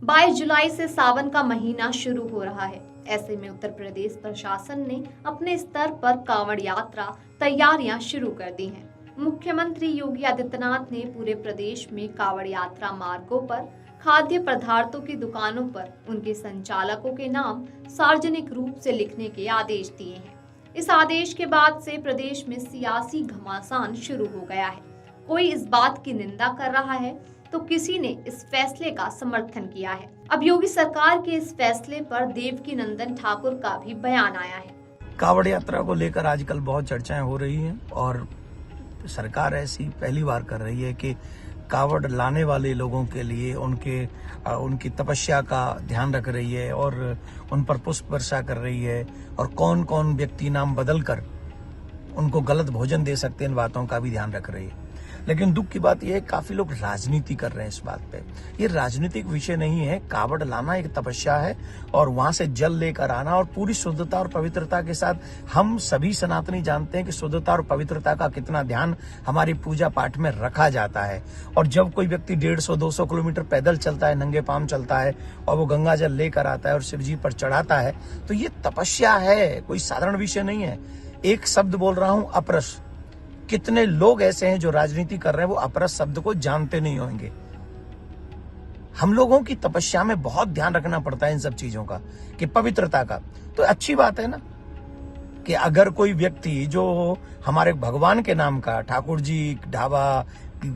22 जुलाई से सावन का महीना शुरू हो रहा है। ऐसे में उत्तर प्रदेश प्रशासन ने अपने स्तर पर कांवड़ यात्रा तैयारियां शुरू कर दी हैं। मुख्यमंत्री योगी आदित्यनाथ ने पूरे प्रदेश में कांवड़ यात्रा मार्गों पर खाद्य पदार्थों की दुकानों पर उनके संचालकों के नाम सार्वजनिक रूप से लिखने के आदेश दिए हैं। इस आदेश के बाद से प्रदेश में सियासी घमासान शुरू हो गया है। कोई इस बात की निंदा कर रहा है तो किसी ने इस फैसले का समर्थन किया है। अब योगी सरकार के इस फैसले पर देवकी नंदन ठाकुर का भी बयान आया है। कांवड़ यात्रा को लेकर आजकल बहुत चर्चाएं हो रही हैं और सरकार ऐसी पहली बार कर रही है कि कांवड़ लाने वाले लोगों के लिए उनकी तपस्या का ध्यान रख रही है और उन पर पुष्प वर्षा कर रही है और कौन कौन व्यक्ति नाम बदल कर उनको गलत भोजन दे सकते हैं, इन बातों का भी ध्यान रख रही है। लेकिन दुख की बात यह है काफी लोग राजनीति कर रहे हैं इस बात पे। ये राजनीतिक विषय नहीं है। कांवड़ लाना एक तपस्या है और वहां से जल लेकर आना और पूरी शुद्धता और पवित्रता के साथ। हम सभी सनातनी जानते हैं कि शुद्धता और पवित्रता का कितना ध्यान हमारी पूजा पाठ में रखा जाता है। और जब कोई व्यक्ति 150-200 किलोमीटर पैदल चलता है, नंगे पांव चलता है और वो गंगा जल लेकर आता है और शिव जी पर चढ़ाता है, तो ये तपस्या है, कोई साधारण विषय नहीं है। एक शब्द बोल रहा हूं, अपरस। कितने लोग ऐसे हैं जो राजनीति कर रहे हैं, वो अपरस शब्द को जानते नहीं होंगे। हम लोगों की तपस्या में बहुत ध्यान रखना पड़ता है इन सब चीजों का, कि पवित्रता का। तो अच्छी बात है ना कि अगर कोई व्यक्ति जो हमारे भगवान के नाम का ठाकुर जी ढाबा,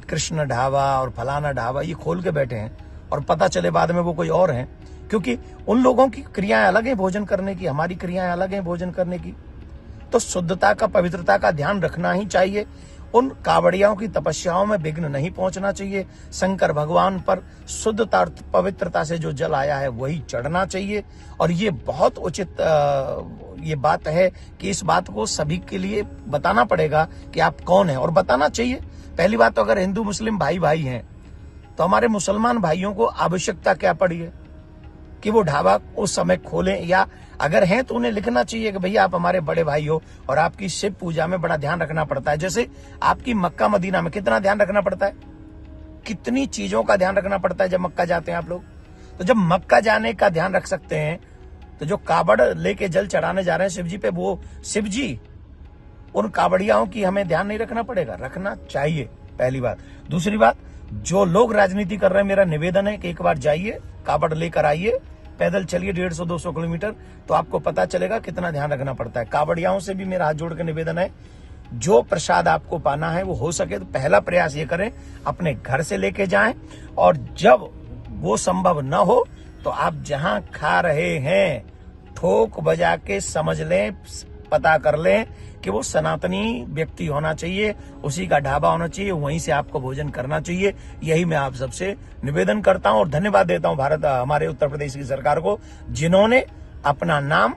कृष्ण ढाबा और फलाना ढाबा ये खोल के बैठे हैं और पता चले बाद में वो कोई और है, क्योंकि उन लोगों की क्रियाएं अलग हैं भोजन करने की, हमारी क्रियाएं अलग हैं भोजन करने की। तो शुद्धता का, पवित्रता का ध्यान रखना ही चाहिए। उन कांवड़ियों की तपस्याओं में विघ्न नहीं पहुंचना चाहिए। शंकर भगवान पर शुद्धता और पवित्रता से जो जल आया है वही चढ़ना चाहिए। और ये बहुत उचित ये बात है कि इस बात को सभी के लिए बताना पड़ेगा कि आप कौन हैं, और बताना चाहिए। पहली बात तो अगर हिंदू मुस्लिम भाई भाई हैं तो हमारे मुसलमान भाइयों को आवश्यकता क्या पड़ी है कि वो ढाबा उस समय खोलें, या अगर हैं तो उन्हें लिखना चाहिए कि भैया आप हमारे बड़े भाई हो और आपकी शिव पूजा में बड़ा ध्यान रखना पड़ता है। जैसे आपकी मक्का मदीना में कितना ध्यान रखना पड़ता है, कितनी चीजों का ध्यान रखना पड़ता है जब मक्का जाते हैं आप लोग। तो जब मक्का जाने का ध्यान रख सकते हैं तो जो कावड़ लेके जल चढ़ाने जा रहे हैं शिव जी पे, वो शिव जी उन कावड़ियाओं की हमें ध्यान नहीं रखना पड़ेगा? रखना चाहिए, पहली बात। दूसरी बात, जो लोग राजनीति कर रहे हैं, मेरा निवेदन है कि एक बार जाइए, कावड़ लेकर आइए, पैदल चलिए 150-200 किलोमीटर, तो आपको पता चलेगा कितना ध्यान रखना पड़ता है। कावड़ियाओं से भी मेरा हाथ जोड़ के निवेदन है, जो प्रसाद आपको पाना है वो हो सके तो पहला प्रयास ये करें अपने घर से लेके जाएं, और जब वो संभव न हो तो आप जहां खा रहे हैं ठोक बजा के समझ लें, पता कर लें कि वो सनातनी व्यक्ति होना चाहिए, उसी का ढाबा होना चाहिए, वहीं से आपको भोजन करना चाहिए। यही मैं आप सबसे निवेदन करता हूं और धन्यवाद देता हूं हमारे उत्तर प्रदेश की सरकार को, जिन्होंने अपना नाम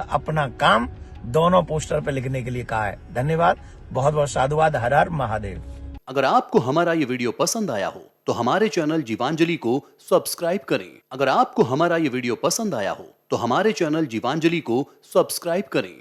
अपना काम दोनों पोस्टर पे लिखने के लिए कहा है। धन्यवाद, बहुत बहुत साधुवाद। हर हर महादेव। अगर आपको हमारा ये वीडियो पसंद आया हो तो हमारे चैनल जीवांजलि को सब्सक्राइब करें। अगर आपको हमारा ये वीडियो पसंद आया हो तो हमारे चैनल जीवांजलि को सब्सक्राइब करें।